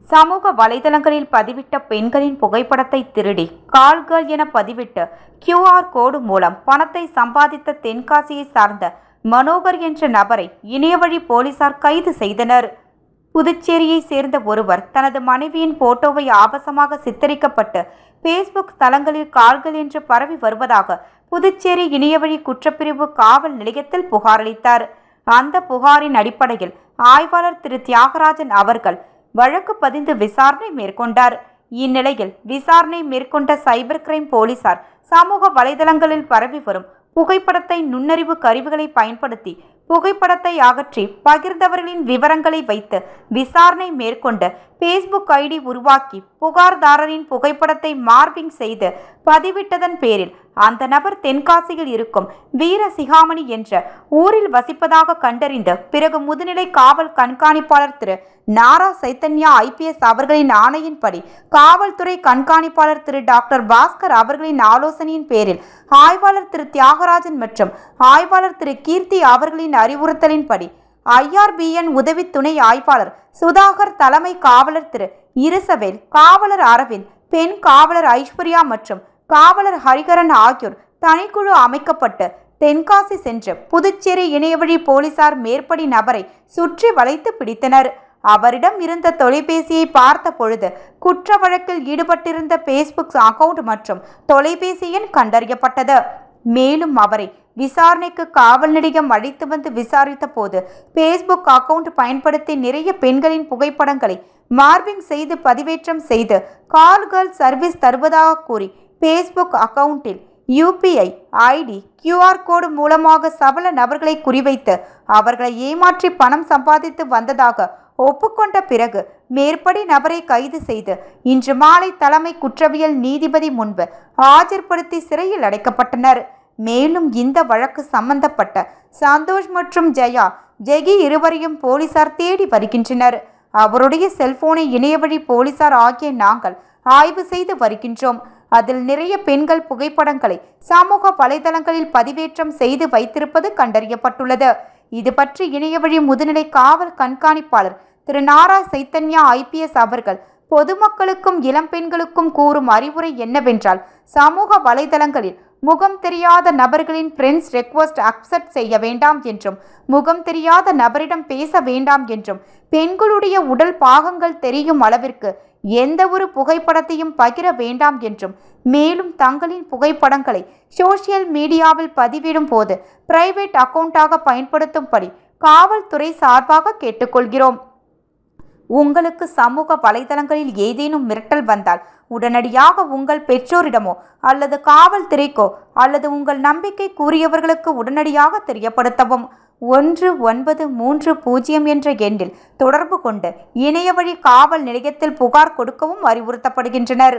சமூக வலைதளங்களில் பதிவிட்ட பெண்களின் புகைப்படத்தை திருடி கால்கள் என பதிவிட்டு QR கோடு மூலம் பணத்தை சம்பாதித்த தென்காசியை சார்ந்த மனோகர் என்ற நபரை இணையவழி போலீசார் கைது செய்தனர். புதுச்சேரியை சேர்ந்த ஒருவர் தனது மனைவியின் போட்டோவை ஆபாசமாக சித்தரிக்கப்பட்டு Facebook தளங்களில் கால்கள் என்று பரவி வருவதாக புதுச்சேரி இணையவழி குற்றப்பிரிவு காவல் நிலையத்தில் புகார் அளித்தார். அந்த புகாரின் அடிப்படையில் ஆய்வாளர் திரு தியாகராஜன் அவர்கள் வழக்கு பதிந்து விசாரணை மேற்கொண்டார். இந்நிலையில் விசாரணை மேற்கொண்ட சைபர் கிரைம் போலீசார் சமூக வலைதளங்களில் பரவி வரும் புகைப்படத்தை நுண்ணறிவு கருவிகளை பயன்படுத்தி புகைப்படத்தை அகற்றி பகிர்ந்தவர்களின் விவரங்களை வைத்து விசாரணை மேற்கொண்டு Facebook ஐடி உருவாக்கி புகார்தாரரின் புகைப்படத்தை மார்பிங் செய்து பதிவிட்டதன் பேரில் அந்த நபர் தென்காசியில் இருக்கும் வீரசிகாமணி என்ற ஊரில் வசிப்பதாக கண்டறிந்து பிறகு முதுநிலை காவல் கண்காணிப்பாளர் திரு நாரா சைத்தன்யா IPS அவர்களின் ஆணையின்படி காவல்துறை கண்காணிப்பாளர் திரு டாக்டர் பாஸ்கர் அவர்களின் ஆலோசனையின் பேரில் ஆய்வாளர் திரு தியாகராஜன் மற்றும் ஆய்வாளர் திரு கீர்த்தி அவர்களின் அறிவுறுத்தலின்படி IRBN உதவி துணை ஆய்வாளர் சுதாகர், தலைமை காவலர் திரு இருசவேல், காவலர் அரவிந்த், பெண் காவலர் ஐஸ்வர்யா மற்றும் காவலர் ஹரிகரன் ஆகியோர் தனிக்குழு அமைக்கப்பட்டு தென்காசி சென்று புதுச்சேரி இணையவழி போலீசார் மேற்படி நபரை சுற்றி வளைத்து பிடித்தனர். அவரிடம் இருந்த தொலைபேசியை பார்த்த பொழுது குற்ற வழக்கில் ஈடுபட்டிருந்த Facebook அக்கவுண்ட் மற்றும் தொலைபேசி எண் கண்டறியப்பட்டது. மேலும் அவரை விசாரணைக்கு காவல் நிலையம் அழைத்து வந்து விசாரித்த போது Facebook அக்கவுண்ட் பயன்படுத்தி நிறைய பெண்களின் புகைப்படங்களை மார்பிங் செய்து பதிவேற்றம் செய்து கால் சர்வீஸ் தருவதாக கூறி Facebook அக்கவுண்டில் UPI ID QR கோடு மூலமாக சபல நபர்களை குறிவைத்து அவர்களை ஏமாற்றி பணம் சம்பாதித்து வந்ததாக ஒப்புக்கொண்ட பிறகு மேற்படி நபரை கைது செய்து இன்று மாலை தலைமை குற்றவியல் நீதிபதி முன்பு ஆஜர்படுத்தி சிறையில் அடைக்கப்பட்டனர். மேலும் இந்த வழக்கு சம்பந்தப்பட்ட சந்தோஷ் மற்றும் ஜெகி இருவரையும் போலீசார் தேடி வருகின்றனர். அவருடைய செல்போனை இணையவழி போலீசார் ஆகிய நாங்கள் ஆய்வு செய்து வருகின்றோம். அதில் நிறைய பெண்கள் புகைப்படங்களை சமூக வலைதளங்களில் பதிவேற்றம் செய்து வைத்திருப்பது கண்டறியப்பட்டுள்ளது. இது பற்றி இணையவழி முதுநிலை காவல் கண்காணிப்பாளர் திரு நாரா சைத்தன்யா IPS அவர்கள் பொதுமக்களுக்கும் இளம் பெண்களுக்கும் கூறும் அறிவுரை என்னவென்றால், சமூக வலைதளங்களில் முகம் தெரியாத நபர்களின் ஃப்ரெண்ட்ஸ் ரெக்வஸ்ட் அக்செப்ட் செய்ய வேண்டாம் என்றும், முகம் தெரியாத நபரிடம் பேச வேண்டாம் என்றும், பெண்களுடைய உடல் பாகங்கள் தெரியும் அளவிற்கு எந்த ஒரு புகைப்படத்தையும் பகிர வேண்டாம் என்றும், மேலும் தங்களின் புகைப்படங்களை சோசியல் மீடியாவில் பதிவிடும் போது பிரைவேட் அக்கவுண்டாக பயன்படுத்தும்படி காவல்துறை சார்பாக கேட்டுக்கொள்கிறோம். உங்களுக்கு சமூக வலைதளங்களில் ஏதேனும் மிரட்டல் வந்தால் உடனடியாக உங்கள் பெற்றோரிடமோ அல்லது காவல்துறைக்கோ அல்லது உங்கள் நம்பிக்கை கூறியவர்களுக்கு உடனடியாக தெரியப்படுத்தவும். 1930 என்ற எண்ணில் தொடர்பு கொண்டு இணையவழி காவல் நிலையத்தில் புகார் கொடுக்கவும் அறிவுறுத்தப்படுகின்றனர்.